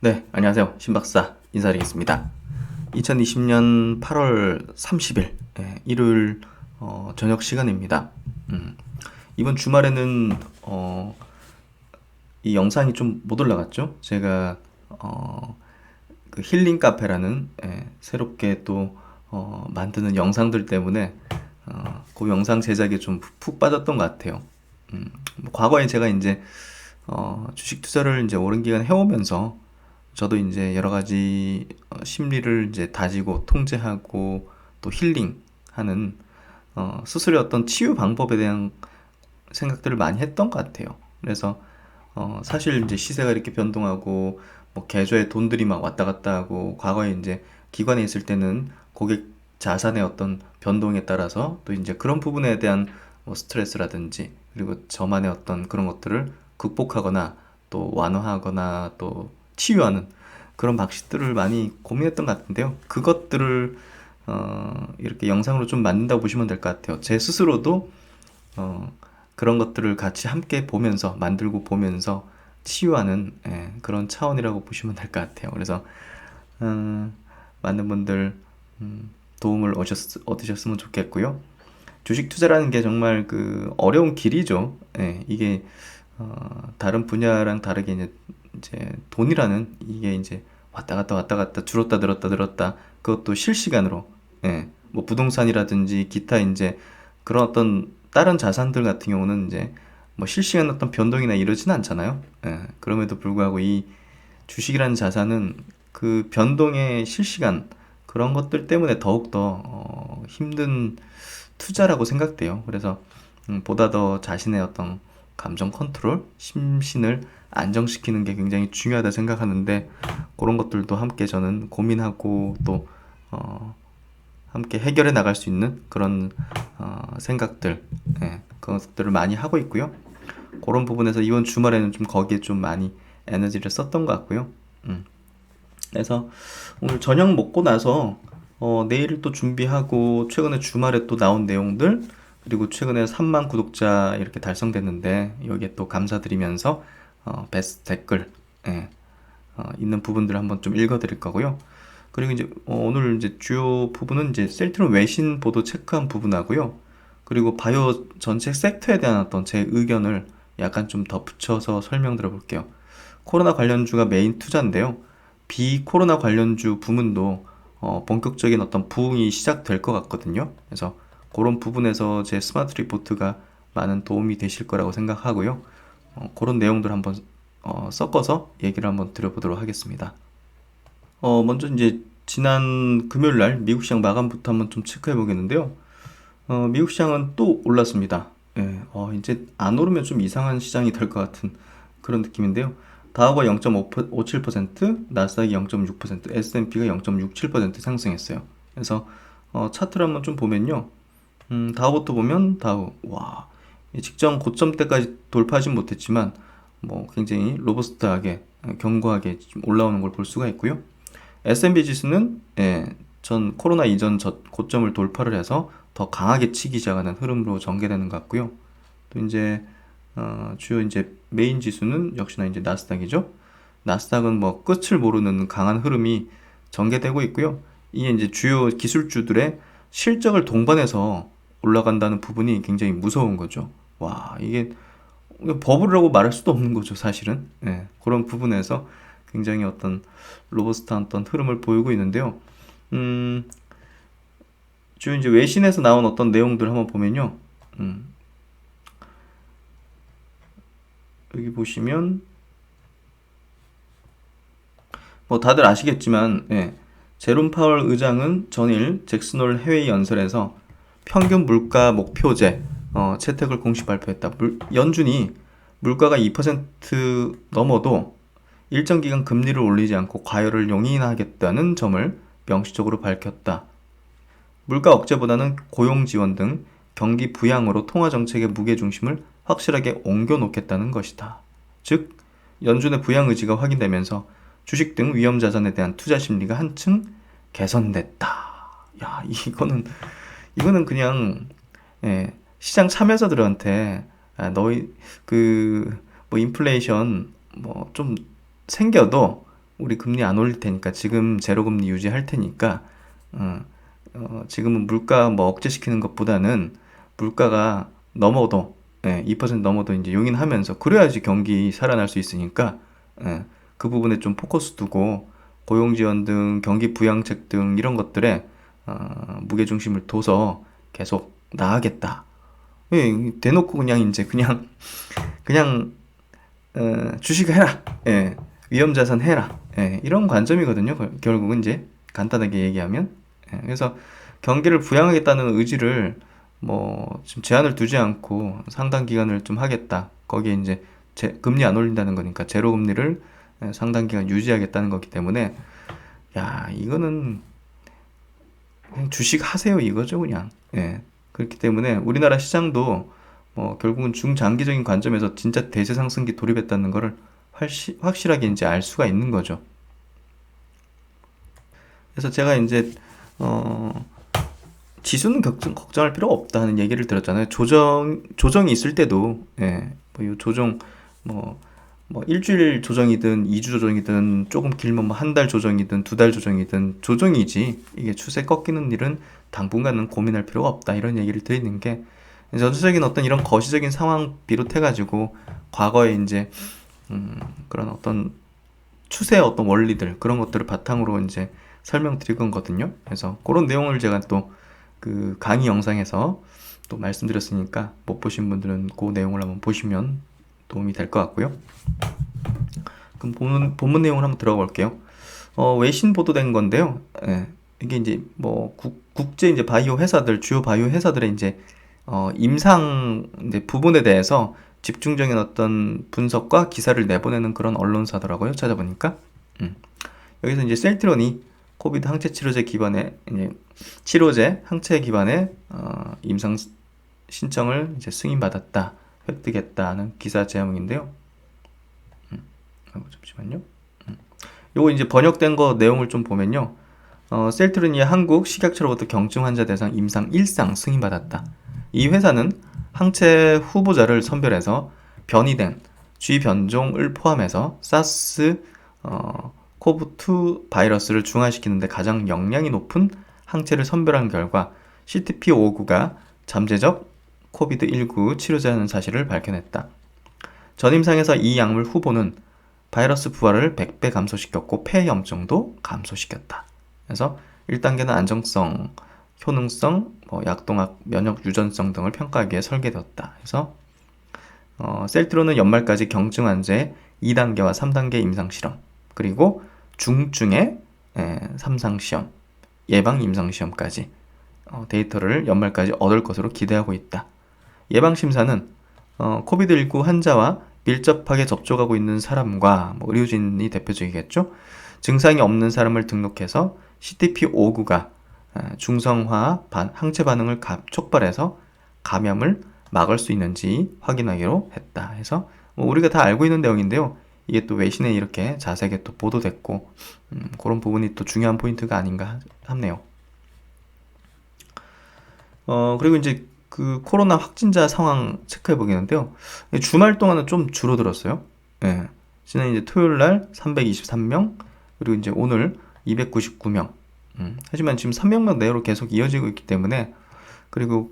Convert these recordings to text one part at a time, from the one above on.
네, 안녕하세요. 신박사 인사드리겠습니다. 2020년 8월 30일 일요일 저녁 시간입니다. 음, 이번 주말에는 이 영상이 좀 못 올라갔죠? 제가 그 힐링 카페라는 새롭게 또 만드는 영상들 때문에 그 영상 제작에 좀 푹 빠졌던 것 같아요. 뭐 과거에 제가 이제 주식 투자를 이제 오랜 기간 해오면서 저도 이제 여러 가지 심리를 이제 다지고 통제하고 또 힐링하는 스스로의 어떤 치유 방법에 대한 생각들을 많이 했던 것 같아요. 그래서 사실 이제 시세가 이렇게 변동하고 뭐 계좌에 돈들이 막 왔다 갔다 하고 과거에 이제 기관에 있을 때는 고객 자산의 어떤 변동에 따라서 또 이제 그런 부분에 대한 뭐 스트레스라든지 그리고 저만의 어떤 그런 것들을 극복하거나 또 완화하거나 또 치유하는 그런 방식들을 많이 고민했던 것 같은데요. 그것들을 이렇게 영상으로 좀 만든다고 보시면 될 것 같아요. 제 스스로도 어, 그런 것들을 같이 함께 보면서 만들고 보면서 치유하는 그런 차원이라고 보시면 될 것 같아요. 그래서 음, 많은 분들 도움을 얻으셨으면 좋겠고요. 주식 투자라는 게 정말 그 어려운 길이죠. 이게 다른 분야랑 다르게 이제 돈이라는 이게 이제 왔다 갔다 줄었다 늘었다 늘었다 그것도 실시간으로 뭐 부동산이라든지 기타 이제 그런 어떤 다른 자산들 같은 경우는 이제 뭐 실시간 어떤 변동이나 이러진 않잖아요. 그럼에도 불구하고 이 주식이라는 자산은 그 변동의 실시간 그런 것들 때문에 더욱더 힘든 투자라고 생각돼요. 그래서 보다 더 자신의 어떤 감정 컨트롤, 심신을 안정시키는 게 굉장히 중요하다 생각하는데 그런 것들도 함께 저는 고민하고 또 함께 해결해 나갈 수 있는 그런 생각들, 그것들을 많이 하고 있고요. 그런 부분에서 이번 주말에는 좀 거기에 좀 많이 에너지를 썼던 것 같고요. 그래서 오늘 저녁 먹고 나서 내일을 또 준비하고 최근에 주말에 또 나온 내용들 그리고 최근에 3만 구독자 이렇게 달성됐는데 여기에 또 감사드리면서 베스트 댓글 있는 부분들을 한번 좀 읽어드릴 거고요. 그리고 이제 오늘 이제 주요 부분은 이제 셀트론 외신 보도 체크한 부분하고요. 그리고 바이오 전체 섹터에 대한 어떤 제 의견을 약간 좀 덧붙여서 설명드려 볼게요. 코로나 관련주가 메인 투자인데요. 비코로나 관련주 부문도 본격적인 어떤 부흥이 시작될 것 같거든요. 그래서 그런 부분에서 제 스마트 리포트가 많은 도움이 되실 거라고 생각하고요. 그런 내용들 한번 섞어서 얘기를 한번 드려보도록 하겠습니다. 먼저 이제 지난 금요일 날 미국 시장 마감부터 한번 좀 체크해 보겠는데요. 미국 시장은 또 올랐습니다. 이제 안 오르면 좀 이상한 시장이 될 것 같은 그런 느낌인데요. 다우가 0.57%, 나스닥이 0.6%, S&P가 0.67% 상승했어요. 그래서 차트를 한번 좀 보면요. 다우부터 보면 다우, 와, 직전 고점대까지 돌파하진 못했지만 뭐 굉장히 로버스트하게 견고하게 좀 올라오는 걸 볼 수가 있고요. S&P 지수는 전 코로나 이전 고점을 돌파를 해서 더 강하게 치기 시작하는 흐름으로 전개되는 것 같고요. 또 이제 주요 이제 메인 지수는 역시나 이제 나스닥이죠. 나스닥은 뭐 끝을 모르는 강한 흐름이 전개되고 있고요. 이게 이제 주요 기술주들의 실적을 동반해서 올라간다는 부분이 굉장히 무서운 거죠. 와, 이게 버블이라고 말할 수도 없는 거죠, 사실은. 그런 부분에서 굉장히 어떤 로버스트한 어떤 흐름을 보이고 있는데요. 음, 주요 이제 외신에서 나온 어떤 내용들 한번 보면요. 음, 여기 보시면 뭐 다들 아시겠지만 제롬 파월 의장은 전일 잭슨홀 해외 연설에서 평균 물가 목표제 채택을 공식 발표했다. 연준이 물가가 2% 넘어도 일정 기간 금리를 올리지 않고 과열을 용인하겠다는 점을 명시적으로 밝혔다. 물가 억제보다는 고용 지원 등 경기 부양으로 통화 정책의 무게 중심을 확실하게 옮겨 놓겠다는 것이다. 즉, 연준의 부양 의지가 확인되면서 주식 등 위험 자산에 대한 투자 심리가 한층 개선됐다. 야, 이거는 그냥 시장 참여자들한테 너희 그 뭐 인플레이션 뭐 좀 생겨도 우리 금리 안 올릴 테니까 지금 제로 금리 유지할 테니까 지금은 물가 뭐 억제시키는 것보다는 물가가 넘어도 2% 넘어도 이제 용인하면서 그래야지 경기 살아날 수 있으니까 그 부분에 좀 포커스 두고 고용 지원 등 경기 부양책 등 이런 것들에 무게 중심을 둬서 계속 나가겠다. 대놓고 그냥 이제 그냥 주식 해라. 위험 자산 해라. 이런 관점이거든요. 결국은 이제 간단하게 얘기하면. 그래서 경기를 부양하겠다는 의지를 뭐 지금 제한을 두지 않고 상당 기간을 좀 하겠다. 거기에 이제 금리 안 올린다는 거니까 제로 금리를 상당 기간 유지하겠다는 거기 때문에 야, 이거는 그냥 주식 하세요 이거죠, 그냥. 그렇기 때문에 우리나라 시장도 결국은 중장기적인 관점에서 진짜 대세 상승기 돌입했다는 거를 확실하게 이제 알 수가 있는 거죠. 그래서 제가 이제 지수는 걱정할 필요가 없다는 얘기를 들었잖아요. 조정이 있을 때도 이 조정 뭐 일주일 조정이든 2주 조정이든 조금 길면 뭐 한 달 조정이든 2달 조정이든 조정이지 이게 추세 꺾이는 일은 당분간은 고민할 필요가 없다 이런 얘기를 드리는 게 전체적인 어떤 이런 거시적인 상황 비롯해가지고 과거에 이제 그런 어떤 추세의 어떤 원리들 그런 것들을 바탕으로 이제 설명드릴 거거든요. 그래서 그런 내용을 제가 또 그 강의 영상에서 또 말씀드렸으니까 못 보신 분들은 그 내용을 한번 보시면 도움이 될 것 같고요. 그럼 본문 내용을 한번 들어가 볼게요. 외신 보도된 건데요. 이게 이제 뭐 국제 이제 바이오 회사들 주요 바이오 회사들의 이제 임상 이제 부분에 대해서 집중적인 어떤 분석과 기사를 내보내는 그런 언론사더라고요. 찾아보니까 여기서 이제 셀트론이 코비드 항체 치료제 기반의 이제 치료제 항체 기반의 임상 신청을 이제 승인받았다, 획득했다는 기사 제목인데요. 잠시만요. 요거 이제 번역된 거 내용을 좀 보면요. 셀트론이 한국 식약처로부터 경증 환자 대상 임상 1상 승인받았다. 이 회사는 항체 후보자를 선별해서 변이된 G 변종을 포함해서 사스 코브2 바이러스를 중화시키는 데 가장 역량이 높은 항체를 선별한 결과 CTP599가 잠재적 코비드19 치료제라는 사실을 밝혀냈다. 전임상에서 이 약물 후보는 바이러스 부활을 100배 감소시켰고 폐염증도 감소시켰다. 그래서 1단계는 안정성, 효능성, 약동학, 면역 유전성 등을 평가하기 위해 설계되었다. 그래서 셀트론은 연말까지 경증 환자의 2단계와 3단계 임상실험, 그리고 중증의 3상시험, 예방 임상시험까지 데이터를 연말까지 얻을 것으로 기대하고 있다. 예방심사는 코비드19 환자와 밀접하게 접촉하고 있는 사람과 의료진이 대표적이겠죠. 증상이 없는 사람을 등록해서 CTP599가 중성화 항체 반응을 촉발해서 감염을 막을 수 있는지 확인하기로 했다. 해서 우리가 다 알고 있는 내용인데요. 이게 또 외신에 이렇게 자세하게 또 보도됐고 그런 부분이 또 중요한 포인트가 아닌가 싶네요. 그리고 이제 그 코로나 확진자 상황 체크해 보겠는데요. 주말 동안은 좀 줄어들었어요. 지난 이제 토요일 날 323명, 그리고 이제 오늘 299명. 하지만 지금 300명 내로 계속 이어지고 있기 때문에, 그리고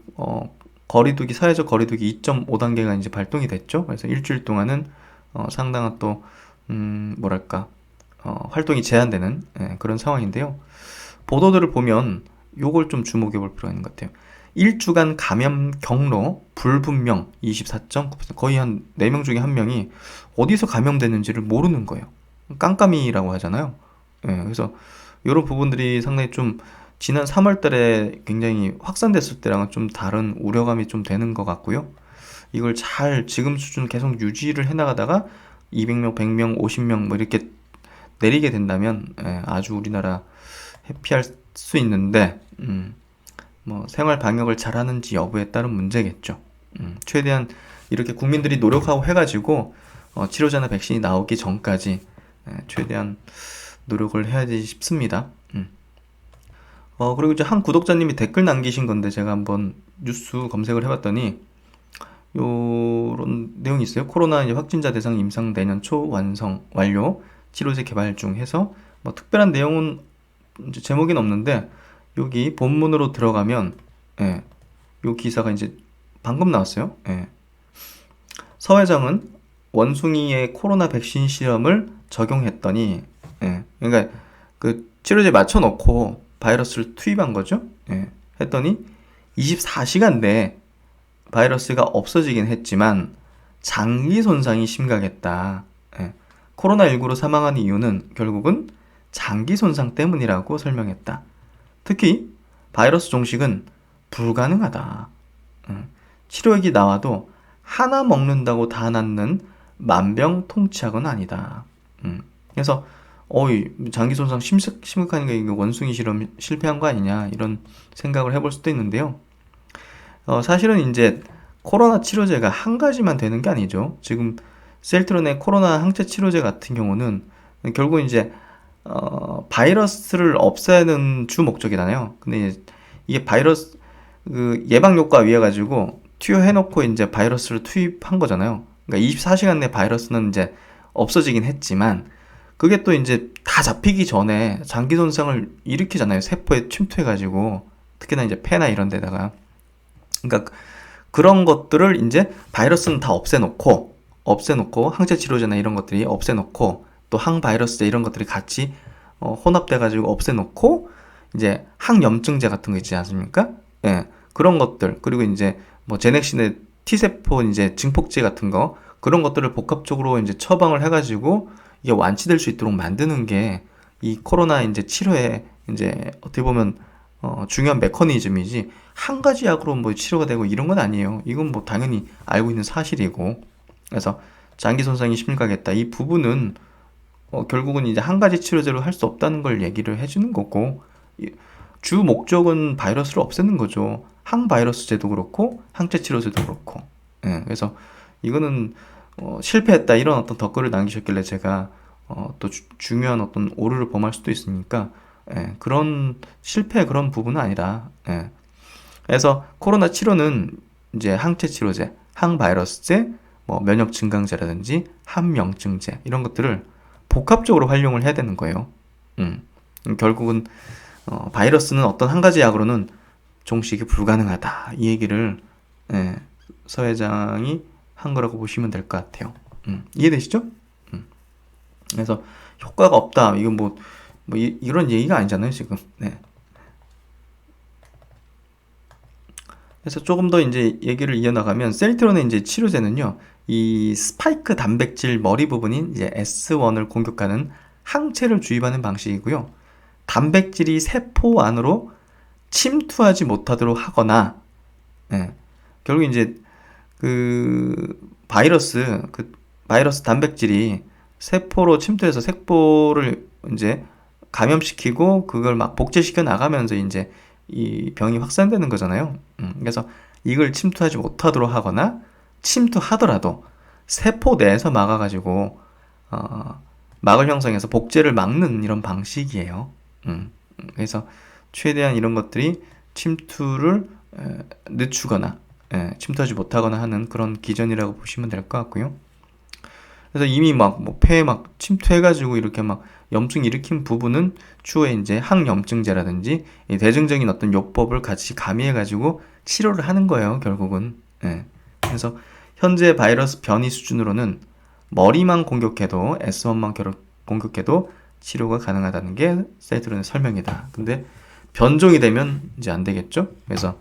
거리두기, 사회적 거리두기 2.5단계가 이제 발동이 됐죠. 그래서 일주일 동안은 상당한 또 뭐랄까 활동이 제한되는 그런 상황인데요. 보도들을 보면 요걸 좀 주목해 볼 필요가 있는 것 같아요. 1주간 감염 경로 불분명 24.9%, 거의 한 4명 중에 1명이 어디서 감염됐는지를 모르는 거예요. 깜깜이라고 하잖아요. 그래서 이런 부분들이 상당히 좀 지난 3월 달에 굉장히 확산됐을 때랑은 좀 다른 우려감이 좀 되는 것 같고요. 이걸 잘 지금 수준 계속 유지를 해나가다가 200명, 100명, 50명 뭐 이렇게 내리게 된다면 아주 우리나라 회피할 수 있는데 뭐 생활 방역을 잘하는지 여부에 따른 문제겠죠. 최대한 이렇게 국민들이 노력하고 해가지고 치료제나 백신이 나오기 전까지 최대한 노력을 해야지 싶습니다. 그리고 이제 한 구독자님이 댓글 남기신 건데 제가 한번 뉴스 검색을 해봤더니 요런 내용이 있어요. 코로나 이제 확진자 대상 임상 내년 초 완료. 치료제 개발 중 해서 뭐 특별한 내용은 이제 제목은 없는데 여기 본문으로 들어가면 예, 요 기사가 이제 방금 나왔어요. 예. 서 회장은 원숭이의 코로나 백신 실험을 적용했더니 예, 그러니까 그 치료제 맞춰놓고 바이러스를 투입한 거죠. 예, 했더니 24시간 내에 바이러스가 없어지긴 했지만 장기 손상이 심각했다. 예, 코로나19로 사망한 이유는 결국은 장기 손상 때문이라고 설명했다. 특히 바이러스 종식은 불가능하다. 치료액이 나와도 하나 먹는다고 다 낫는 만병통치약은 아니다. 그래서 장기 손상 심각하니까 이거 원숭이 실험 실패한 거 아니냐 이런 생각을 해볼 수도 있는데요. 사실은 이제 코로나 치료제가 한 가지만 되는 게 아니죠. 지금 셀트론의 코로나 항체 치료제 같은 경우는 결국 이제 바이러스를 없애는 주 목적이잖아요. 근데 이게 바이러스 그 예방 효과 위해 가지고 투여해놓고 이제 바이러스를 투입한 거잖아요. 그러니까 24시간 내 바이러스는 이제 없어지긴 했지만 그게 또 이제 다 잡히기 전에 장기 손상을 일으키잖아요. 세포에 침투해가지고 특히나 이제 폐나 이런 데다가 그러니까 그런 것들을 이제 바이러스는 다 없애놓고 항체 치료제나 이런 것들이 없애놓고 또 항바이러스제 이런 것들이 같이 혼합돼가지고 없애놓고 이제 항염증제 같은 거 있지 않습니까? 예, 그런 것들 그리고 이제 뭐 제넥신의 T세포 이제 증폭제 같은 거 그런 것들을 복합적으로 이제 처방을 해가지고 이게 완치될 수 있도록 만드는 게 이 코로나 이제 치료에 이제 어떻게 보면 중요한 메커니즘이지 한 가지 약으로 뭐 치료가 되고 이런 건 아니에요. 이건 뭐 당연히 알고 있는 사실이고 그래서 장기 손상이 심각하겠다. 이 부분은 결국은 이제 한 가지 치료제로 할 수 없다는 걸 얘기를 해주는 거고 주 목적은 바이러스를 없애는 거죠. 항바이러스제도 그렇고 항체 치료제도 그렇고 예, 그래서 이거는 실패했다 이런 어떤 댓글을 남기셨길래 제가 또 중요한 어떤 오류를 범할 수도 있으니까 예, 그런 실패 그런 부분은 아니라 예. 그래서 코로나 치료는 이제 항체 치료제, 항바이러스제, 뭐 면역 증강제라든지 항염증제 이런 것들을 복합적으로 활용을 해야 되는 거예요. 결국은 바이러스는 어떤 한 가지 약으로는 종식이 불가능하다 이 얘기를 예, 서 회장이 한 거라고 보시면 될 것 같아요. 이해되시죠? 그래서 효과가 없다 이건 이런 얘기가 아니잖아요 지금. 네. 그래서 조금 더 이제 얘기를 이어나가면 셀트론의 이제 치료제는요, 이 스파이크 단백질 머리 부분인 이제 S1을 공격하는 항체를 주입하는 방식이고요. 단백질이 세포 안으로 침투하지 못하도록 하거나, 예, 결국 이제 그 바이러스 단백질이 세포로 침투해서 세포를 이제 감염시키고 그걸 막 복제시켜 나가면서 이제 이 병이 확산되는 거잖아요. 그래서 이걸 침투하지 못하도록 하거나 침투하더라도 세포 내에서 막아가지고 막을 형성해서 복제를 막는 이런 방식이에요. 그래서 최대한 이런 것들이 침투를 늦추거나 침투하지 못하거나 하는 그런 기전이라고 보시면 될 것 같고요. 그래서 이미 뭐 폐에 막 침투해가지고 이렇게 막 염증 일으킨 부분은 추후에 이제 항염증제라든지 이 대증적인 어떤 요법을 같이 가미해가지고 치료를 하는 거예요, 결국은. 예. 그래서 현재 바이러스 변이 수준으로는 머리만 공격해도 S1만 공격해도 치료가 가능하다는 게 셀트론의 설명이다. 근데 변종이 되면 이제 안 되겠죠? 그래서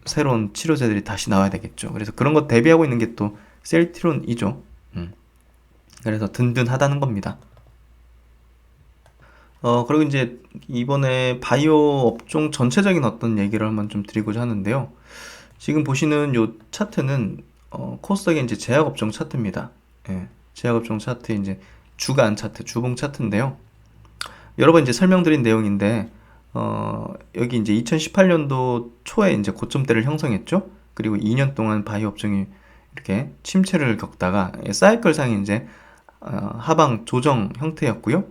새로운 치료제들이 다시 나와야 되겠죠. 그래서 그런 거 대비하고 있는 게 또 셀트론이죠. 그래서 든든하다는 겁니다. 그리고 이제 이번에 바이오 업종 전체적인 어떤 얘기를 한번 좀 드리고자 하는데요. 지금 보시는 요 차트는 코스닥의 이제 제약업종 차트입니다. 예, 제약업종 차트 이제 주간 차트, 주봉 차트인데요. 여러 번 이제 설명드린 내용인데 여기 이제 2018년도 초에 이제 고점대를 형성했죠. 그리고 2년 동안 바이오 업종이 이렇게 침체를 겪다가 사이클상이 이제 하방 조정 형태였고요.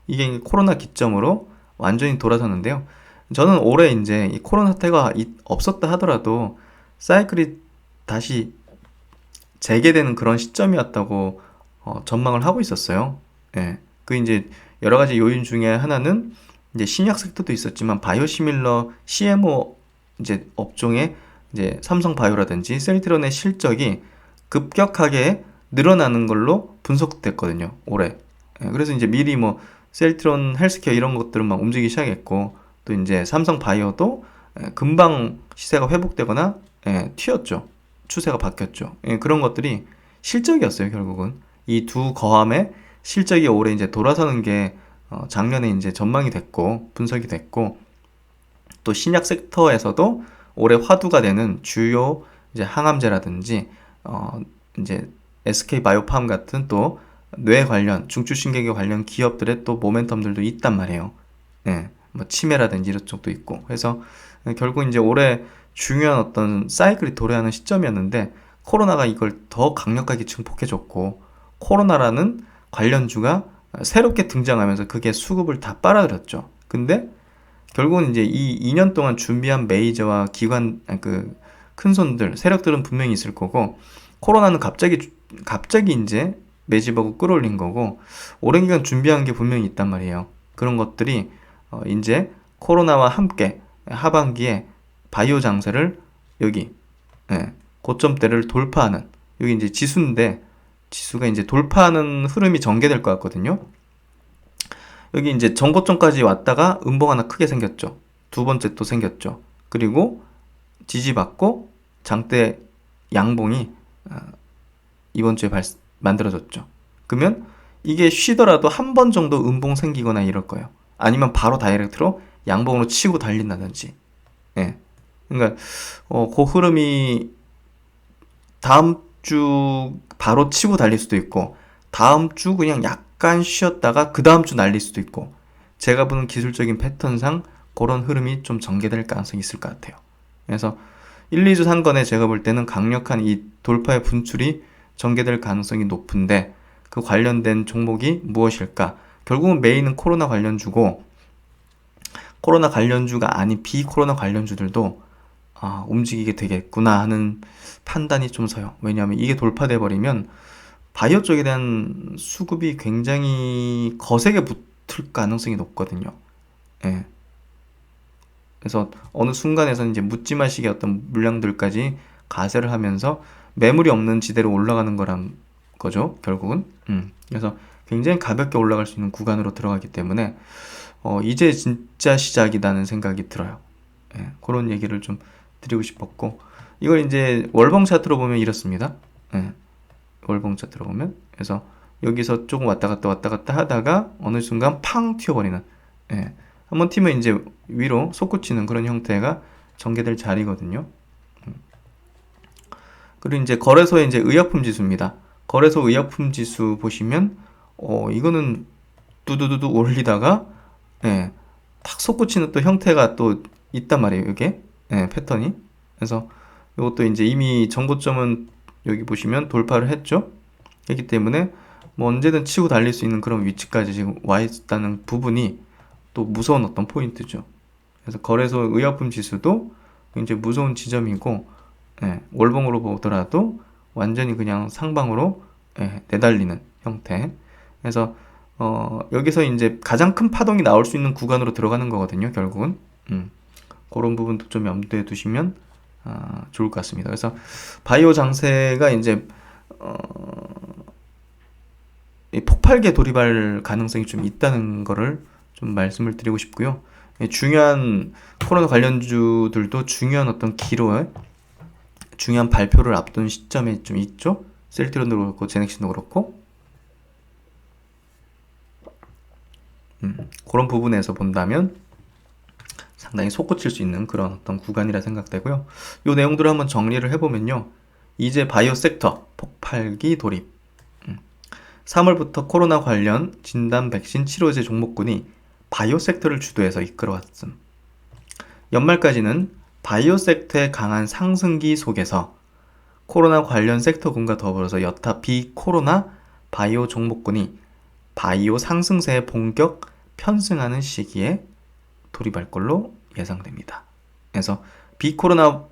이게 코로나 기점으로 완전히 돌아섰는데요. 저는 올해 이제 이 코로나 사태가 없었다 하더라도 사이클이 다시 재개되는 그런 시점이었다고 전망을 하고 있었어요. 예. 그 이제 여러 가지 요인 중에 하나는 이제 신약 섹터도 있었지만 바이오시밀러 CMO 이제 업종의 이제 삼성바이오라든지 셀트리온의 실적이 급격하게 늘어나는 걸로 분석됐거든요. 올해. 예, 그래서 이제 미리 뭐 셀트리온 헬스케어 이런 것들은 막 움직이기 시작했고 또 이제 삼성바이오도 금방 시세가 회복되거나 튀었죠. 추세가 바뀌었죠. 예, 그런 것들이 실적이었어요, 결국은. 이 두 거함의 실적이 올해 이제 돌아서는 게 작년에 이제 전망이 됐고 분석이 됐고 또 신약 섹터에서도 올해 화두가 되는 주요 이제 항암제라든지 이제 SK 바이오팜 같은 또 뇌 관련 중추신경계 관련 기업들의 또 모멘텀들도 있단 말이에요. 예, 뭐 치매라든지 이런 쪽도 있고. 그래서 결국 이제 올해 중요한 어떤 사이클이 도래하는 시점이었는데 코로나가 이걸 더 강력하게 증폭해줬고 코로나라는 관련주가 새롭게 등장하면서 그게 수급을 다 빨아들였죠. 근데 결국은 이제 이 2년 동안 준비한 메이저와 기관 그 큰 손들 세력들은 분명히 있을 거고 코로나는 갑자기 이제 매집하고 끌어올린 거고 오랜 기간 준비한 게 분명히 있단 말이에요. 그런 것들이 이제 코로나와 함께 하반기에 바이오 장세를 여기 고점대를 돌파하는 여기 이제 지수인데 지수가 이제 돌파하는 흐름이 전개될 것 같거든요. 여기 이제 전고점까지 왔다가 음봉 하나 크게 생겼죠. 두 번째 또 생겼죠. 그리고 지지받고 장대 양봉이 이번 주에 만들어졌죠. 그러면 이게 쉬더라도 한 번 정도 음봉 생기거나 이럴 거예요. 아니면 바로 다이렉트로 양봉으로 치고 달린다든지. 예. 그러니까 그 흐름이 다음 주 바로 치고 달릴 수도 있고 다음 주 그냥 약간 쉬었다가 그 다음 주 날릴 수도 있고 제가 보는 기술적인 패턴상 그런 흐름이 좀 전개될 가능성이 있을 것 같아요. 그래서 1, 2주 상권에 제가 볼 때는 강력한 이 돌파의 분출이 전개될 가능성이 높은데 그 관련된 종목이 무엇일까? 결국은 메인은 코로나 관련주고 코로나 관련주가 아닌 비코로나 관련주들도 움직이게 되겠구나 하는 판단이 좀 서요. 왜냐하면 이게 돌파돼 버리면 바이오 쪽에 대한 수급이 굉장히 거세게 붙을 가능성이 높거든요. 예. 그래서 어느 순간에서는 이제 묻지마식의 어떤 물량들까지 가세를 하면서 매물이 없는 지대로 올라가는 거란 거죠, 결국은. 그래서 굉장히 가볍게 올라갈 수 있는 구간으로 들어가기 때문에 이제 진짜 시작이라는 생각이 들어요. 예, 그런 얘기를 좀 드리고 싶었고 이걸 이제 월봉 차트로 보면 이렇습니다. 예, 월봉 차트로 보면 그래서 여기서 조금 왔다 갔다 하다가 어느 순간 팡 튀어버리는 예, 한번 튀면 이제 위로 솟구치는 그런 형태가 전개될 자리거든요. 그리고 이제 거래소의 이제 의약품 지수입니다. 거래소 의약품 지수 보시면 이거는 두두두두 올리다가 탁 솟구치는 또 형태가 또 있단 말이에요. 이게 패턴이. 그래서 이것도 이제 이미 전고점은 여기 보시면 돌파를 했죠. 그렇기 때문에 뭐 언제든 치고 달릴 수 있는 그런 위치까지 지금 와 있다는 부분이 또 무서운 어떤 포인트죠. 그래서 거래소 의약품 지수도 이제 무서운 지점이고 월봉으로 보더라도 완전히 그냥 상방으로 내달리는 형태. 그래서 여기서 이제 가장 큰 파동이 나올 수 있는 구간으로 들어가는 거거든요, 결국은. 그런 부분도 좀 염두에 두시면 좋을 것 같습니다. 그래서 바이오 장세가 이제 폭발계 돌입할 가능성이 좀 있다는 거를 좀 말씀을 드리고 싶고요. 중요한 코로나 관련주들도 중요한 어떤 기로에 중요한 발표를 앞둔 시점에 좀 있죠. 셀트리온도 그렇고 제넥신도 그렇고 그런 부분에서 본다면 상당히 솟구칠 수 있는 그런 어떤 구간이라 생각되고요. 이 내용들을 한번 정리를 해보면요. 이제 바이오 섹터 폭발기 돌입 3월부터 코로나 관련 진단 백신 치료제 종목군이 바이오 섹터를 주도해서 이끌어왔음. 연말까지는 바이오 섹터의 강한 상승기 속에서 코로나 관련 섹터군과 더불어서 여타 비코로나 바이오 종목군이 바이오 상승세에 본격 편승하는 시기에 돌입할 걸로 예상됩니다. 그래서 비코로나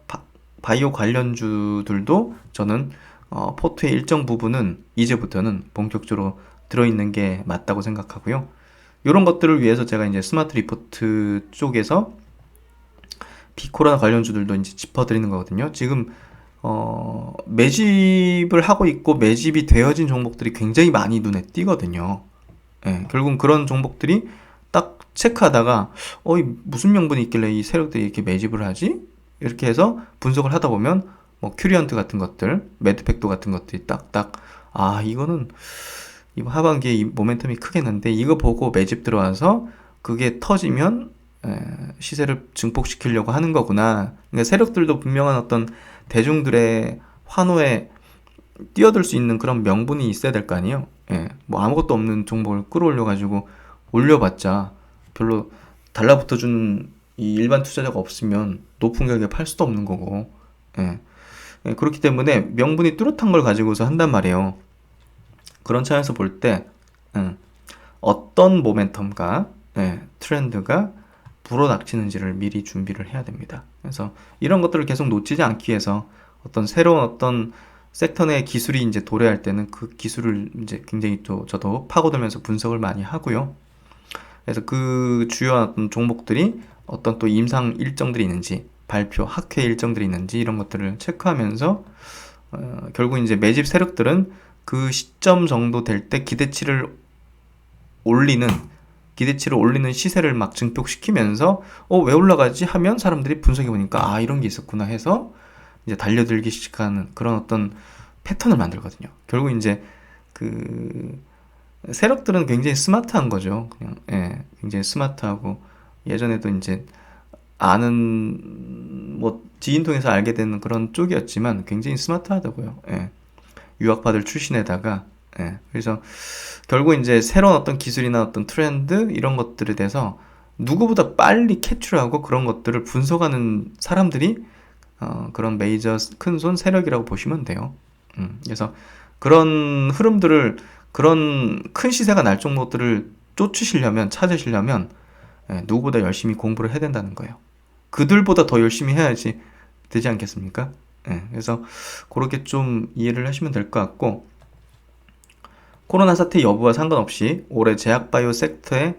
바이오 관련주들도 저는 포트의 일정 부분은 이제부터는 본격적으로 들어있는 게 맞다고 생각하고요. 이런 것들을 위해서 제가 이제 스마트 리포트 쪽에서 비코로나 관련주들도 이제 짚어드리는 거거든요. 지금 매집을 하고 있고 매집이 되어진 종목들이 굉장히 많이 눈에 띄거든요. 예, 결국 그런 종목들이 딱 체크하다가 무슨 명분이 있길래 이 세력들이 이렇게 매집을 하지? 이렇게 해서 분석을 하다 보면 뭐 큐리언트 같은 것들, 매드팩도 같은 것들이 딱딱 이거는 이번 하반기에 이 모멘텀이 크겠는데 이거 보고 매집 들어와서 그게 터지면 시세를 증폭시키려고 하는 거구나. 그러니까 세력들도 분명한 어떤 대중들의 환호에 뛰어들 수 있는 그런 명분이 있어야 될 거 아니에요. 뭐 아무것도 없는 종목을 끌어올려가지고 올려봤자 별로 달라붙어주는 이 일반 투자자가 없으면 높은 가격에 팔 수도 없는 거고. 그렇기 때문에 명분이 뚜렷한 걸 가지고서 한단 말이에요. 그런 차원에서 볼 때 어떤 모멘텀과 트렌드가 불어닥치는지를 미리 준비를 해야 됩니다. 그래서 이런 것들을 계속 놓치지 않기 위해서 어떤 새로운 어떤 섹터 내 기술이 이제 도래할 때는 그 기술을 이제 굉장히 또 저도 파고들면서 분석을 많이 하고요. 그래서 그 주요한 어떤 종목들이 어떤 또 임상 일정들이 있는지, 발표, 학회 일정들이 있는지 이런 것들을 체크하면서 결국 이제 매집 세력들은 그 시점 정도 될 때 기대치를 올리는 시세를 막 증폭시키면서 왜 올라가지 하면 사람들이 분석해 보니까 이런 게 있었구나 해서 이제 달려들기 시작하는 그런 어떤 패턴을 만들거든요. 결국 이제 그 세력들은 굉장히 스마트한 거죠. 그냥 굉장히 스마트하고 예전에도 이제 아는 뭐 지인 통해서 알게 되는 그런 쪽이었지만 굉장히 스마트하다고요. 유학파들 출신에다가 그래서 결국 이제 새로운 어떤 기술이나 어떤 트렌드 이런 것들에 대해서 누구보다 빨리 캐치하고 그런 것들을 분석하는 사람들이 그런 메이저 큰손 세력이라고 보시면 돼요. 그래서 그런 흐름들을 그런 큰 시세가 날 종목들을 찾으시려면 누구보다 열심히 공부를 해야 된다는 거예요. 그들보다 더 열심히 해야지 되지 않겠습니까? 그래서 그렇게 좀 이해를 하시면 될 것 같고 코로나 사태 여부와 상관없이 올해 제약바이오 섹터의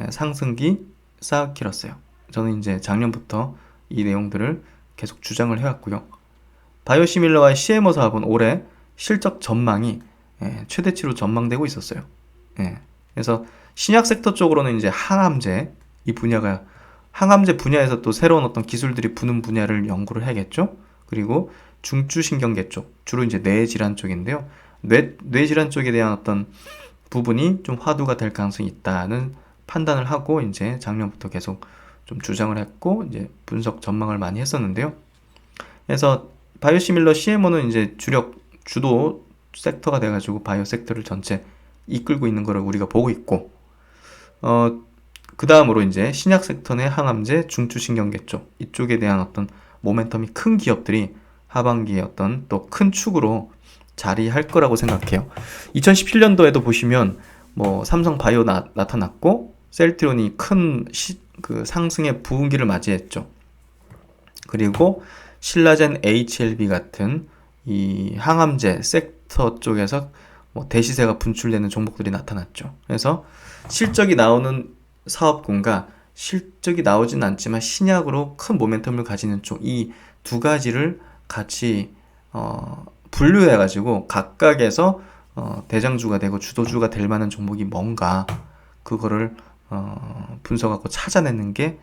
상승기 싹 길었어요. 저는 이제 작년부터 이 내용들을 계속 주장을 해왔고요. 바이오시밀러와 CMO 사업은 올해 실적 전망이 최대치로 전망되고 있었어요. 그래서 신약 섹터 쪽으로는 이제 항암제 분야에서 또 새로운 어떤 기술들이 부는 분야를 연구를 해야겠죠. 그리고 중추신경계 쪽, 주로 이제 뇌질환 쪽인데요. 뇌질환 쪽에 대한 어떤 부분이 좀 화두가 될 가능성이 있다는 판단을 하고 이제 작년부터 계속 좀 주장을 했고 이제 분석 전망을 많이 했었는데요. 그래서 바이오시밀러 CMO는 이제 주도 섹터가 돼가지고 바이오 섹터를 전체 이끌고 있는 거를 우리가 보고 있고 그 다음으로 이제 신약 섹터 내 항암제, 중추신경계 쪽 이쪽에 대한 어떤 모멘텀이 큰 기업들이 하반기에 어떤 또 큰 축으로 자리할 거라고 생각해요. 2017년도에도 보시면 뭐 삼성바이오 나타났고 셀트리온이 큰 그 상승의 부흥기를 맞이했죠. 그리고 신라젠 HLB 같은 이 항암제 섹터 쪽에서 뭐 대시세가 분출되는 종목들이 나타났죠. 그래서 실적이 나오는 사업군과 실적이 나오진 않지만 신약으로 큰 모멘텀을 가지는 쪽 이 두 가지를 같이 분류해가지고 각각에서 대장주가 되고 주도주가 될 만한 종목이 뭔가 그거를 분석하고 찾아내는 게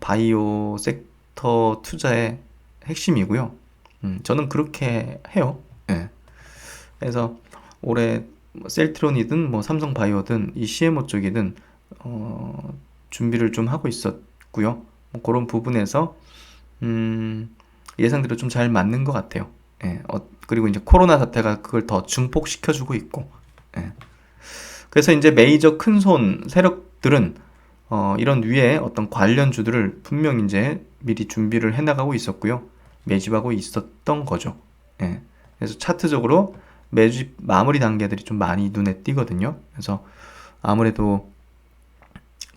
바이오 섹터 투자의 핵심이고요. 저는 그렇게 해요. 그래서 올해 셀트론이든 뭐 삼성바이오든 이 CMO 쪽이든 준비를 좀 하고 있었고요. 뭐 그런 부분에서 예상대로 좀 잘 맞는 것 같아요. 그리고 이제 코로나 사태가 그걸 더 증폭시켜주고 있고, 그래서 이제 메이저 큰손 세력들은 이런 위에 어떤 관련주들을 분명 이제 미리 준비를 해나가고 있었고요. 매집하고 있었던 거죠. 그래서 차트적으로 매집 마무리 단계들이 좀 많이 눈에 띄거든요. 그래서 아무래도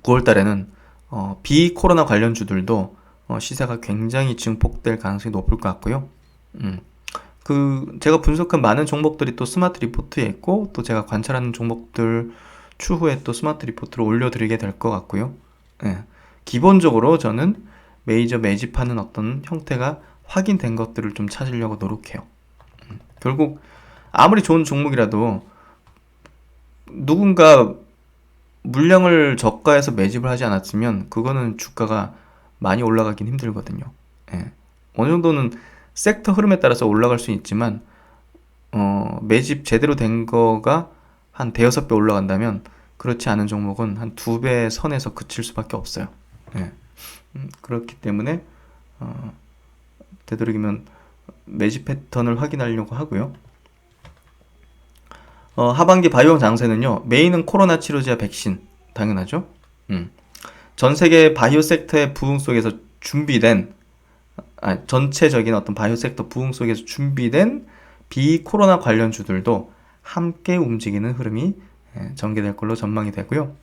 9월 달에는 비코로나 관련주들도 시세가 굉장히 증폭될 가능성이 높을 것 같고요. 제가 분석한 많은 종목들이 또 스마트 리포트에 있고, 또 제가 관찰하는 종목들 추후에 또 스마트 리포트를 올려드리게 될 것 같고요. 예. 기본적으로 저는 메이저 매집하는 어떤 형태가 확인된 것들을 좀 찾으려고 노력해요. 결국 아무리 좋은 종목이라도 누군가 물량을 저가에서 매집을 하지 않았으면 그거는 주가가 많이 올라가긴 힘들거든요. 예. 어느 정도는 섹터 흐름에 따라서 올라갈 수 있지만 매집 제대로 된 거가 한 대여섯 배 올라간다면 그렇지 않은 종목은 한 두 배 선에서 그칠 수밖에 없어요. 예. 그렇기 때문에 되도록이면 매집 패턴을 확인하려고 하고요. 하반기 바이오 장세는요. 메인은 코로나 치료제와 백신 당연하죠. 전 세계 바이오 섹터의 부흥 속에서 준비된 전체적인 어떤 바이오 섹터 부흥 속에서 준비된 비코로나 관련주들도 함께 움직이는 흐름이 전개될 걸로 전망이 되고요.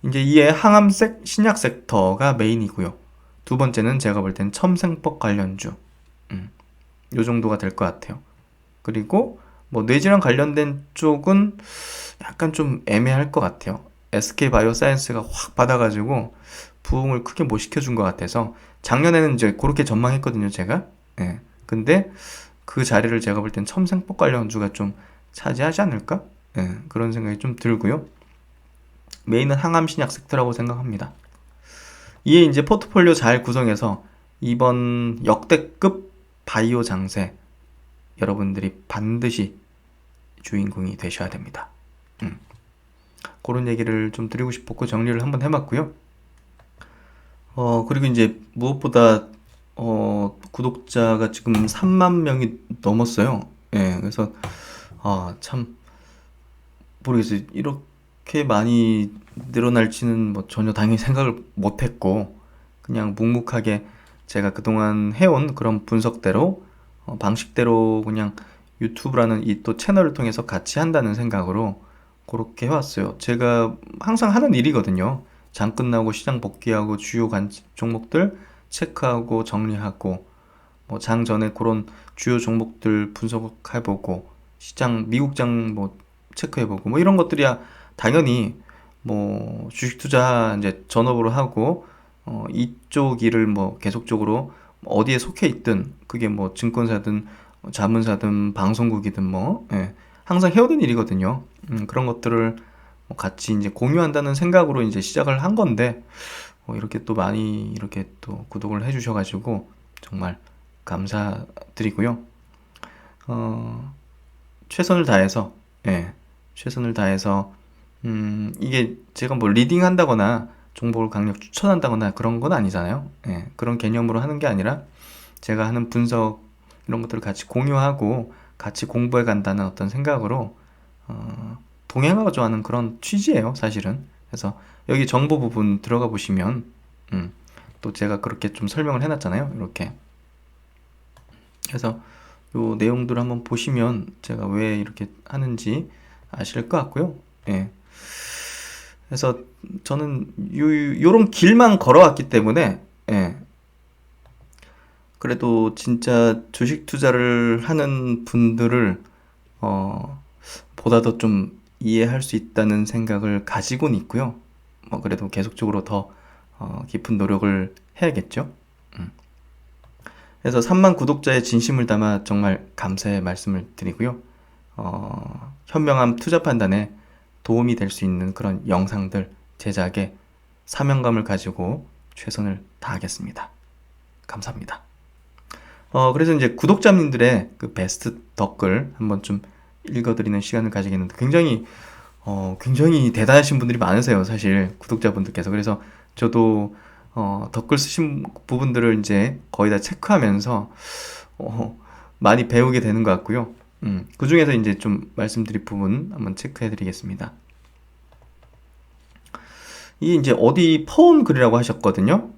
이제 이에 항암 신약 섹터가 메인이고요. 두 번째는 제가 볼 땐 첨생법 관련주. 요 정도가 될 것 같아요. 그리고 뭐 뇌질환 관련된 쪽은 약간 좀 애매할 것 같아요. SK 바이오사이언스가 확 받아가지고 부흥을 크게 못 시켜준 것 같아서 작년에는 이제 그렇게 전망했거든요, 제가. 예. 근데 그 자리를 제가 볼 땐 첨생법 관련주가 좀 차지하지 않을까? 예. 그런 생각이 좀 들고요. 메인은 항암 신약 섹터라고 생각합니다. 이에 이제 포트폴리오 잘 구성해서 이번 역대급 바이오 장세 여러분들이 반드시 주인공이 되셔야 됩니다. 그런 얘기를 좀 드리고 싶었고 정리를 한번 해봤고요. 그리고 이제 무엇보다 구독자가 지금 3만 명이 넘었어요. 예, 그래서 참 모르겠어요. 이렇게 많이 늘어날지는 뭐 전혀 당연히 생각을 못했고 그냥 묵묵하게 제가 그동안 해온 그런 분석대로 방식대로 그냥 유튜브라는 이 또 채널을 통해서 같이 한다는 생각으로 그렇게 해왔어요. 제가 항상 하는 일이거든요. 장 끝나고 시장 복귀하고 주요 종목들 체크하고 정리하고 뭐 장 전에 그런 주요 종목들 분석해보고 시장 미국장 뭐 체크해보고 뭐 이런 것들이야 당연히 뭐 주식 투자 이제 전업으로 하고 이쪽 일을 뭐 계속적으로 어디에 속해 있든 그게 뭐 증권사든 자문사든 방송국이든 뭐 항상 해오던 일이거든요. 그런 것들을 뭐 같이 이제 공유한다는 생각으로 이제 시작을 한 건데 이렇게 또 많이 이렇게 또 구독을 해주셔가지고 정말 감사드리고요. 최선을 다해서 최선을 다해서 이게 제가 뭐 리딩 한다거나 정보를 강력 추천한다거나 그런 건 아니잖아요. 그런 개념으로 하는 게 아니라 제가 하는 분석 이런 것들을 같이 공유하고 같이 공부해 간다는 어떤 생각으로 동행하고자 하는 그런 취지예요, 사실은. 그래서 여기 정보 부분 들어가 보시면 또 제가 그렇게 좀 설명을 해놨잖아요, 이렇게. 그래서 요 내용들 한번 보시면 제가 왜 이렇게 하는지 아실 것 같고요. 그래서 저는 요런 길만 걸어왔기 때문에 그래도 진짜 주식 투자를 하는 분들을 보다 더 좀 이해할 수 있다는 생각을 가지고는 있고요. 뭐 그래도 계속적으로 더 깊은 노력을 해야겠죠. 그래서 3만 구독자의 진심을 담아 정말 감사의 말씀을 드리고요. 현명한 투자 판단에 도움이 될 수 있는 그런 영상들 제작에 사명감을 가지고 최선을 다하겠습니다. 감사합니다. 그래서 이제 구독자님들의 그 베스트 댓글 한번 좀 읽어드리는 시간을 가지겠는데 굉장히 대단하신 분들이 많으세요, 사실 구독자분들께서. 그래서 저도 댓글 쓰신 부분들을 이제 거의 다 체크하면서 많이 배우게 되는 것 같고요. 그 중에서 이제 좀 말씀드릴 부분 한번 체크해드리겠습니다. 이게 이제 어디 퍼온 글이라고 하셨거든요.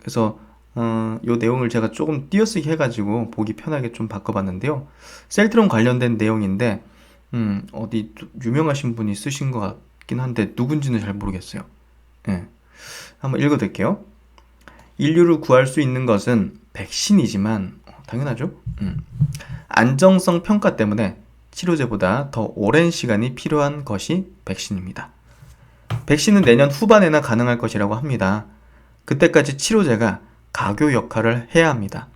그래서 요 내용을 제가 조금 띄어쓰기 해가지고 보기 편하게 좀 바꿔봤는데요. 셀트론 관련된 내용인데 어디 유명하신 분이 쓰신 것 같긴 한데 누군지는 잘 모르겠어요. 한번 읽어드릴게요. 인류를 구할 수 있는 것은 백신이지만 당연하죠. 안정성 평가 때문에 치료제보다 더 오랜 시간이 필요한 것이 백신입니다. 백신은 내년 후반에나 가능할 것이라고 합니다. 그때까지 치료제가 가교 역할을 해야 합니다.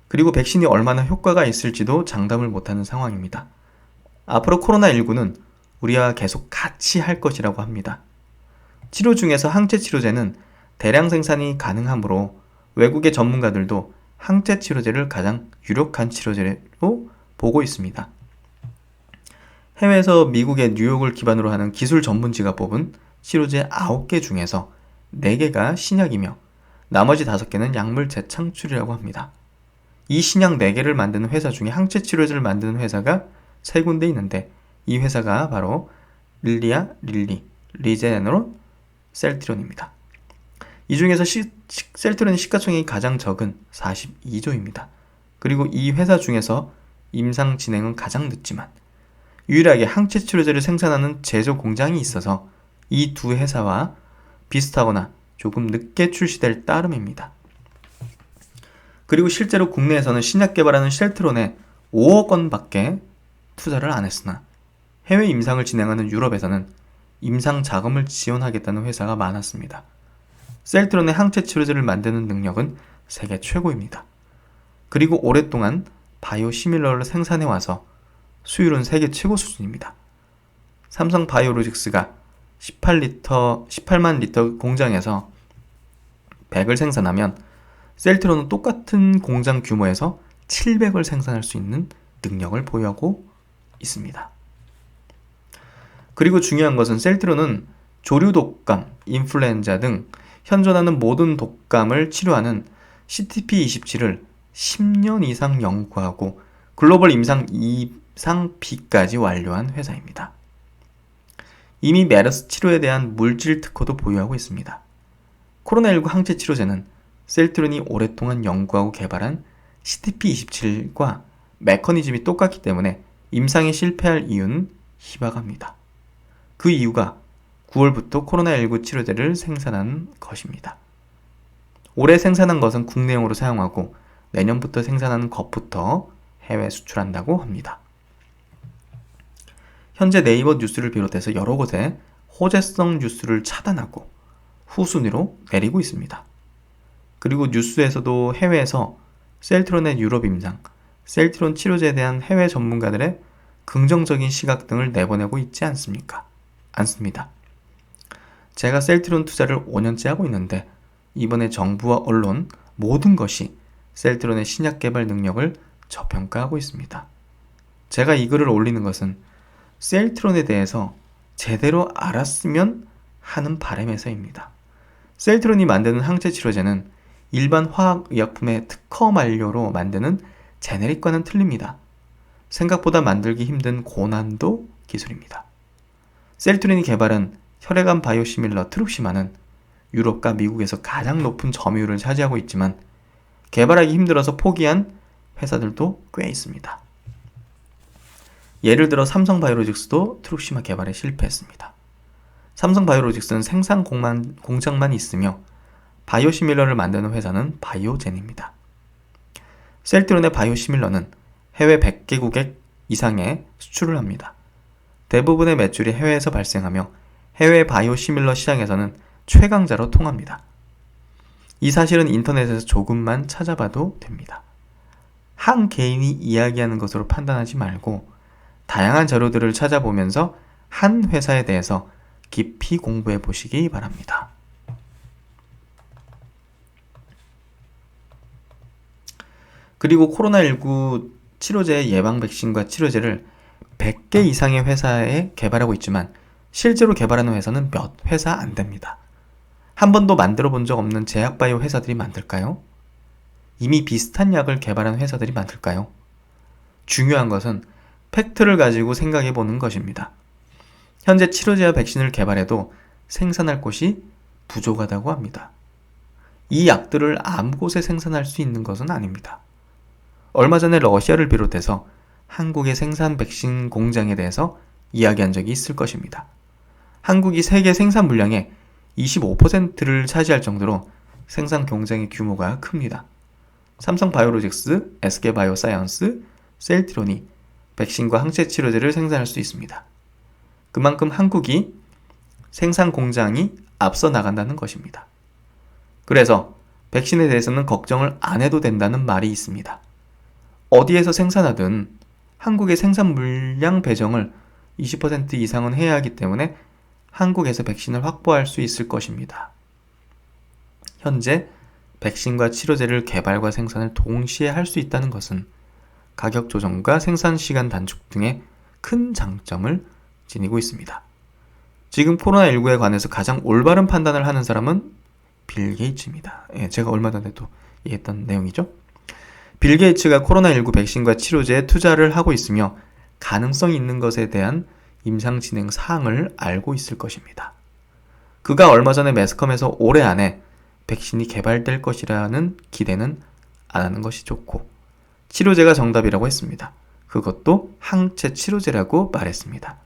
그리고 백신이 얼마나 효과가 있을지도 장담을 못하는 상황입니다. 앞으로 코로나19는 우리와 계속 같이 할 것이라고 합니다. 치료 중에서 항체 치료제는 대량 생산이 가능하므로 외국의 전문가들도 항체 치료제를 가장 유력한 치료제로 보고 있습니다. 해외에서 미국의 뉴욕을 기반으로 하는 기술 전문지가 뽑은 치료제 9개 중에서 4개가 신약이며 나머지 5개는 약물 재창출이라고 합니다. 이 신약 4개를 만드는 회사 중에 항체 치료제를 만드는 회사가 3군데 있는데 이 회사가 바로 릴리, 리제네론, 셀트리온입니다. 이 중에서 셀트리온의 시가총액이 가장 적은 42조입니다. 그리고 이 회사 중에서 임상 진행은 가장 늦지만 유일하게 항체 치료제를 생산하는 제조 공장이 있어서 이 두 회사와 비슷하거나 조금 늦게 출시될 따름입니다. 그리고 실제로 국내에서는 신약 개발하는 셀트론에 5억 원밖에 투자를 안 했으나 해외 임상을 진행하는 유럽에서는 임상 자금을 지원하겠다는 회사가 많았습니다. 셀트론의 항체 치료제를 만드는 능력은 세계 최고입니다. 그리고 오랫동안 바이오시밀러를 생산해와서 수율은 세계 최고 수준입니다. 삼성 바이오로직스가 18만 리터 공장에서 100을 생산하면 셀트론은 똑같은 공장 규모에서 700을 생산할 수 있는 능력을 보유하고 있습니다. 그리고 중요한 것은 셀트론은 조류 독감, 인플루엔자 등 현존하는 모든 독감을 치료하는 CTP27을 10년 이상 연구하고 글로벌 임상 2상비까지 완료한 회사입니다. 이미 메르스 치료에 대한 물질 특허도 보유하고 있습니다. 코로나19 항체 치료제는 셀트론이 오랫동안 연구하고 개발한 CTP27과 메커니즘이 똑같기 때문에 임상에 실패할 이유는 희박합니다. 그 이유가 9월부터 코로나19 치료제를 생산하는 것입니다. 올해 생산한 것은 국내용으로 사용하고 내년부터 생산하는 것부터 해외 수출한다고 합니다. 현재 네이버 뉴스를 비롯해서 여러 곳에 호재성 뉴스를 차단하고 후순위로 내리고 있습니다. 그리고 뉴스에서도 해외에서 셀트론의 유럽 임상, 셀트론 치료제에 대한 해외 전문가들의 긍정적인 시각 등을 내보내고 있지 않습니까? 않습니다. 제가 셀트론 투자를 5년째 하고 있는데 이번에 정부와 언론 모든 것이 셀트론의 신약 개발 능력을 저평가하고 있습니다. 제가 이 글을 올리는 것은 셀트론에 대해서 제대로 알았으면 하는 바람에서입니다. 셀트론이 만드는 항체 치료제는 일반 화학의약품의 특허 만료로 만드는 제네릭과는 틀립니다. 생각보다 만들기 힘든 고난도 기술입니다. 셀트론이 개발한 혈액암 바이오시밀러 트룩시마는 유럽과 미국에서 가장 높은 점유율을 차지하고 있지만 개발하기 힘들어서 포기한 회사들도 꽤 있습니다. 예를 들어 삼성바이오로직스도 트룩시마 개발에 실패했습니다. 삼성바이오로직스는 생산 공장만 있으며 바이오시밀러를 만드는 회사는 바이오젠입니다. 셀트론의 바이오시밀러는 해외 100개국 이상에 수출을 합니다. 대부분의 매출이 해외에서 발생하며 해외 바이오시밀러 시장에서는 최강자로 통합니다. 이 사실은 인터넷에서 조금만 찾아봐도 됩니다. 한 개인이 이야기하는 것으로 판단하지 말고 다양한 자료들을 찾아보면서 한 회사에 대해서 깊이 공부해 보시기 바랍니다. 그리고 코로나19 치료제 예방 백신과 치료제를 100개 이상의 회사에 개발하고 있지만 실제로 개발하는 회사는 몇 회사 안 됩니다. 한 번도 만들어 본 적 없는 제약바이오 회사들이 만들까요? 이미 비슷한 약을 개발한 회사들이 만들까요? 중요한 것은 팩트를 가지고 생각해 보는 것입니다. 현재 치료제와 백신을 개발해도 생산할 곳이 부족하다고 합니다. 이 약들을 아무 곳에 생산할 수 있는 것은 아닙니다. 얼마 전에 러시아를 비롯해서 한국의 생산 백신 공장에 대해서 이야기한 적이 있을 것입니다. 한국이 세계 생산 물량의 25%를 차지할 정도로 생산 공장의 규모가 큽니다. 삼성바이오로직스, SK바이오사이언스, 셀트론이 백신과 항체 치료제를 생산할 수 있습니다. 그만큼 한국이 생산 공장이 앞서 나간다는 것입니다. 그래서 백신에 대해서는 걱정을 안 해도 된다는 말이 있습니다. 어디에서 생산하든 한국의 생산 물량 배정을 20% 이상은 해야 하기 때문에 한국에서 백신을 확보할 수 있을 것입니다. 현재 백신과 치료제를 개발과 생산을 동시에 할 수 있다는 것은 가격 조정과 생산 시간 단축 등의 큰 장점을 지니고 있습니다. 지금 코로나19에 관해서 가장 올바른 판단을 하는 사람은 빌 게이츠입니다. 제가 얼마 전에도 얘기했던 내용이죠. 빌 게이츠가 코로나19 백신과 치료제에 투자를 하고 있으며 가능성이 있는 것에 대한 임상 진행 사항을 알고 있을 것입니다. 그가 얼마 전에 매스컴에서 올해 안에 백신이 개발될 것이라는 기대는 안 하는 것이 좋고 치료제가 정답이라고 했습니다. 그것도 항체 치료제라고 말했습니다.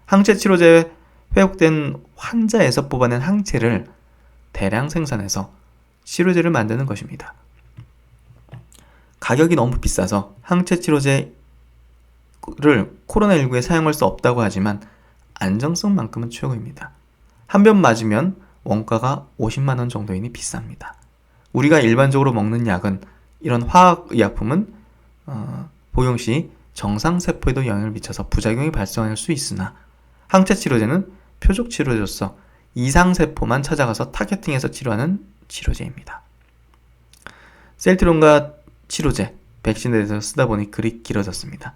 항체 치료제에 회복된 환자에서 뽑아낸 항체를 대량 생산해서 치료제를 만드는 것입니다. 가격이 너무 비싸서 항체 치료제를 코로나19에 사용할 수 없다고 하지만 안정성만큼은 최고입니다. 한 병 맞으면 원가가 50만 원 정도이니 비쌉니다. 우리가 일반적으로 먹는 약은 이런 화학의약품은 복용 시 정상세포에도 영향을 미쳐서 부작용이 발생할 수 있으나 항체 치료제는 표적 치료제로서 이상세포만 찾아가서 타겟팅해서 치료하는 치료제입니다. 셀트론과 치료제, 백신에 대해서 쓰다 보니 글이 길어졌습니다.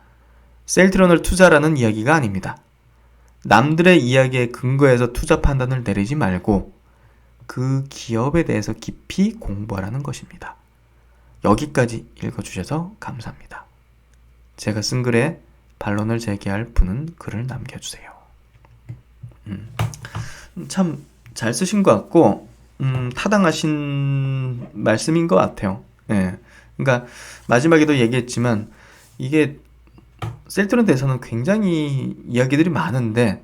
셀트론을 투자라는 이야기가 아닙니다. 남들의 이야기에 근거해서 투자 판단을 내리지 말고 그 기업에 대해서 깊이 공부하라는 것입니다. 여기까지 읽어주셔서 감사합니다. 제가 쓴 글에 반론을 제기할 분은 글을 남겨주세요. 참 잘 쓰신 것 같고 타당하신 말씀인 것 같아요. 그러니까 마지막에도 얘기했지만 이게 셀트론에 대해서는 굉장히 이야기들이 많은데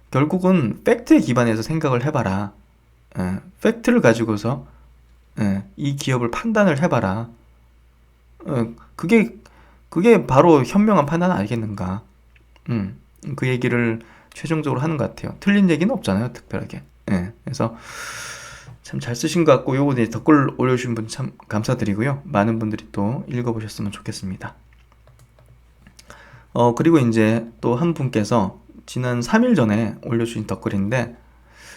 결국은 팩트에 기반해서 생각을 해봐라. 팩트를 가지고서 이 기업을 판단을 해봐라. 그게 바로 현명한 판단 아니겠는가. 그 얘기를 최종적으로 하는 것 같아요. 틀린 얘기는 없잖아요, 특별하게. 그래서 참 잘 쓰신 것 같고 요거 이제 댓글 올려주신 분 참 감사드리고요. 많은 분들이 또 읽어보셨으면 좋겠습니다. 그리고 이제 또 한 분께서 지난 3일 전에 올려주신 댓글인데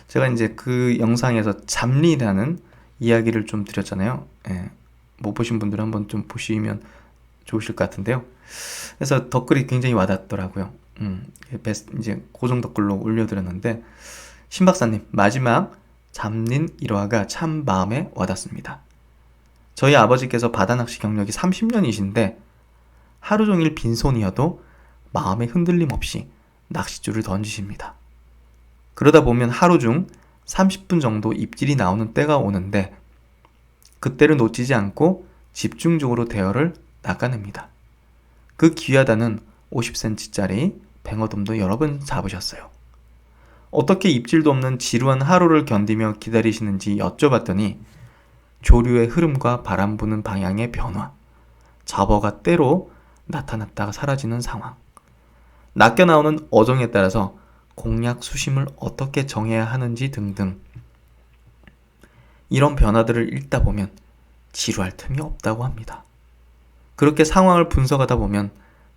제가 이제 그 영상에서 잡리라는 이야기를 좀 드렸잖아요. 못 보신 분들은 한번 좀 보시면 좋으실 것 같은데요. 그래서 댓글이 굉장히 와닿더라고요. 이제 고정 댓글로 올려드렸는데 신박사님 마지막 잡린 일화가 참 마음에 와닿습니다. 저희 아버지께서 바다낚시 경력이 30년이신데 하루 종일 빈손이어도 마음에 흔들림 없이 낚싯줄을 던지십니다. 그러다 보면 하루 중 30분 정도 입질이 나오는 때가 오는데 그때를 놓치지 않고 집중적으로 대어를 낚아냅니다. 그 귀하다는 50cm짜리 뱅어돔도 여러 번 잡으셨어요. 어떻게 입질도 없는 지루한 하루를 견디며 기다리시는지 여쭤봤더니 조류의 흐름과 바람 부는 방향의 변화, 잡어가 때로 나타났다가 사라지는 상황, 낚여 나오는 어종에 따라서 공략 수심을 어떻게 정해야 하는지 등등 이런 변화들을 읽다 보면 지루할 틈이 없다고 합니다. 그렇게 상황을 분석하다 보면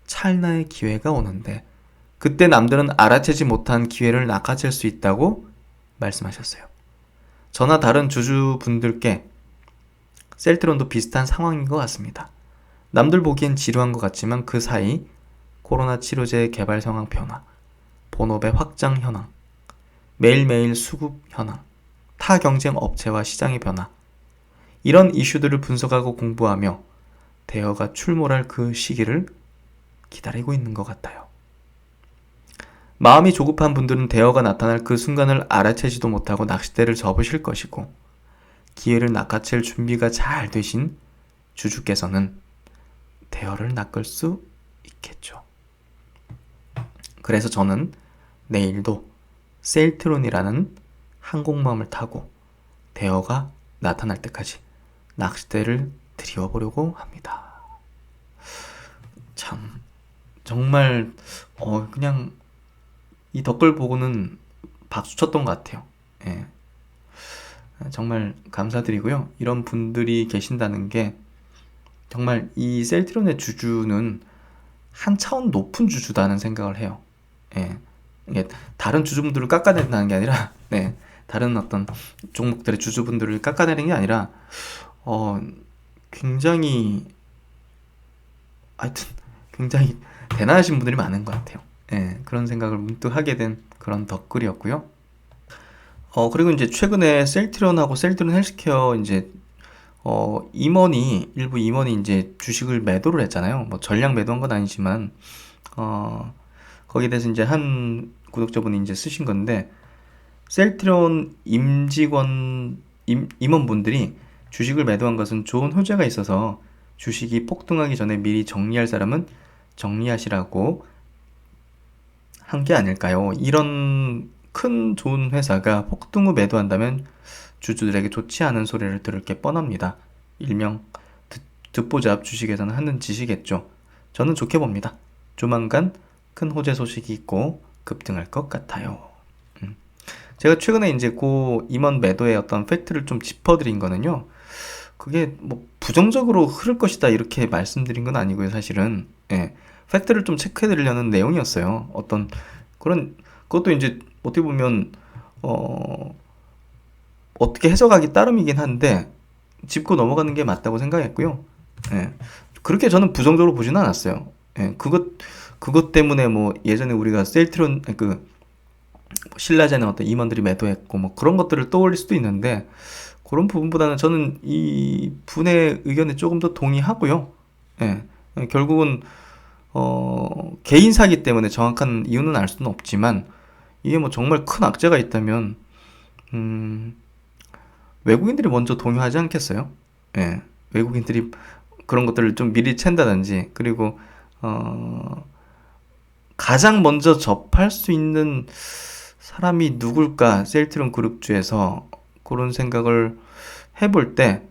찰나의 기회가 오는데 그때 남들은 알아채지 못한 기회를 낚아챌 수 있다고 말씀하셨어요. 저나 다른 주주분들께 셀트론도 비슷한 상황인 것 같습니다. 남들 보기엔 지루한 것 같지만 그 사이 코로나 치료제 개발 상황 변화, 본업의 확장 현황, 매일매일 수급 현황, 타 경쟁 업체와 시장의 변화, 이런 이슈들을 분석하고 공부하며 대어가 출몰할 그 시기를 기다리고 있는 것 같아요. 마음이 조급한 분들은 대어가 나타날 그 순간을 알아채지도 못하고 낚싯대를 접으실 것이고 기회를 낚아챌 준비가 잘 되신 주주께서는 대어를 낚을 수 있겠죠. 그래서 저는 내일도 셀트론이라는 항공모함을 타고 대어가 나타날 때까지 낚싯대를 드려보려고 합니다. 참 정말 그냥 이 댓글 보고는 박수 쳤던 것 같아요. 예. 정말 감사드리고요. 이런 분들이 계신다는 게 정말 이 셀트리온의 주주는 한 차원 높은 주주다는 생각을 해요. 예. 이게 다른 주주분들을 깎아낸다는 게 아니라, 네, 다른 어떤 종목들의 주주분들을 깎아내는 게 아니라, 굉장히, 하여튼, 굉장히 대단하신 분들이 많은 것 같아요. 예, 그런 생각을 문득 하게 된 그런 덧글이었고요. 그리고 이제 최근에 셀트리온하고 셀트리온 헬스케어 이제 일부 임원이 이제 주식을 매도를 했잖아요. 뭐 전량 매도한 건 아니지만, 거기에 대해서 이제 한 구독자분이 이제 쓰신 건데, 셀트리온 임원분들이 주식을 매도한 것은 좋은 호재가 있어서 주식이 폭등하기 전에 미리 정리할 사람은 정리하시라고 한 게 아닐까요? 이런 큰 좋은 회사가 폭등 후 매도한다면 주주들에게 좋지 않은 소리를 들을 게 뻔합니다. 일명 듣보잡 주식에서는 하는 짓이겠죠. 저는 좋게 봅니다. 조만간 큰 호재 소식이 있고 급등할 것 같아요. 제가 최근에 이제 고 임원 매도의 어떤 팩트를 좀 짚어드린 거는요. 그게 뭐 부정적으로 흐를 것이다 이렇게 말씀드린 건 아니고요. 사실은 예, 팩트를 좀 체크해드리려는 내용이었어요. 어떤 그것도 이제 어떻게 보면 어떻게 해석하기 따름이긴 한데 짚고 넘어가는 게 맞다고 생각했고요. 예, 그렇게 저는 부정적으로 보지는 않았어요. 예, 그것 때문에 뭐 예전에 우리가 셀트리온 신라젠의 어떤 임원들이 매도했고 뭐 그런 것들을 떠올릴 수도 있는데 그런 부분보다는 저는 이 분의 의견에 조금 더 동의하고요. 예, 결국은 개인사기 때문에 정확한 이유는 알 수는 없지만 이게 뭐 정말 큰 악재가 있다면 외국인들이 먼저 동요하지 않겠어요? 예, 외국인들이 그런 것들을 좀 미리 챈다든지 그리고 가장 먼저 접할 수 있는 사람이 누굴까? 셀트리온 그룹주에서 그런 생각을 해볼 때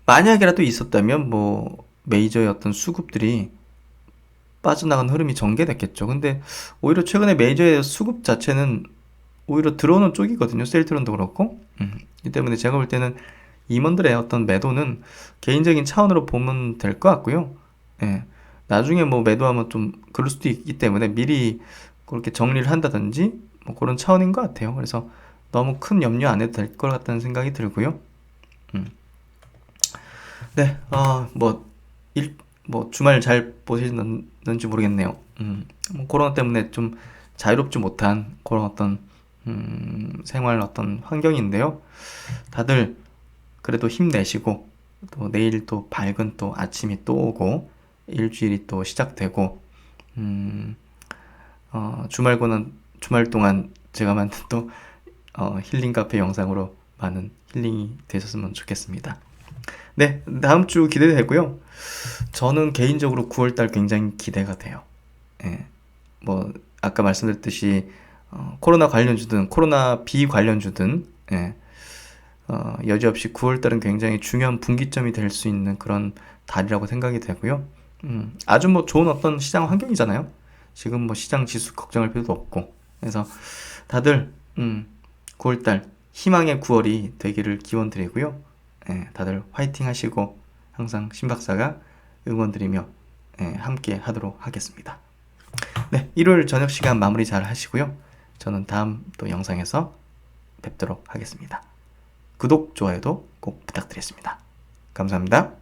만약이라도 있었다면 뭐 메이저의 어떤 수급들이 빠져나간 흐름이 전개됐겠죠. 근데 오히려 최근에 메이저의 수급 자체는 오히려 들어오는 쪽이거든요. 셀트리온도 그렇고. 이 때문에 제가 볼 때는 임원들의 어떤 매도는 개인적인 차원으로 보면 될 것 같고요. 예. 나중에 뭐 매도하면 좀 그럴 수도 있기 때문에 미리 그렇게 정리를 한다든지 뭐 그런 차원인 것 같아요. 그래서 너무 큰 염려 안 해도 될 것 같다는 생각이 들고요. 네, 뭐 주말 잘 보시는지 모르겠네요. 뭐 코로나 때문에 좀 자유롭지 못한 그런 어떤 생활 어떤 환경인데요. 다들 그래도 힘내시고 또 내일 또 밝은 또 아침이 또 오고 일주일이 또 시작되고 주말 동안 제가 만든 또 힐링 카페 영상으로 많은 힐링이 되셨으면 좋겠습니다. 네, 다음 주 기대되고요. 저는 개인적으로 9월달 굉장히 기대가 돼요. 예, 뭐 아까 말씀드렸듯이 코로나 관련주든 코로나 비관련주든 예, 여지없이 9월달은 굉장히 중요한 분기점이 될 수 있는 그런 달이라고 생각이 되고요. 아주 뭐 좋은 어떤 시장 환경이잖아요. 지금 뭐 시장 지수 걱정할 필요도 없고. 그래서 다들 9월달 희망의 9월이 되기를 기원드리고요. 예, 다들 화이팅 하시고 항상 신박사가 응원드리며 함께 하도록 하겠습니다. 네, 일요일 저녁 시간 마무리 잘 하시고요. 저는 다음 또 영상에서 뵙도록 하겠습니다. 구독, 좋아요도 꼭 부탁드리겠습니다. 감사합니다.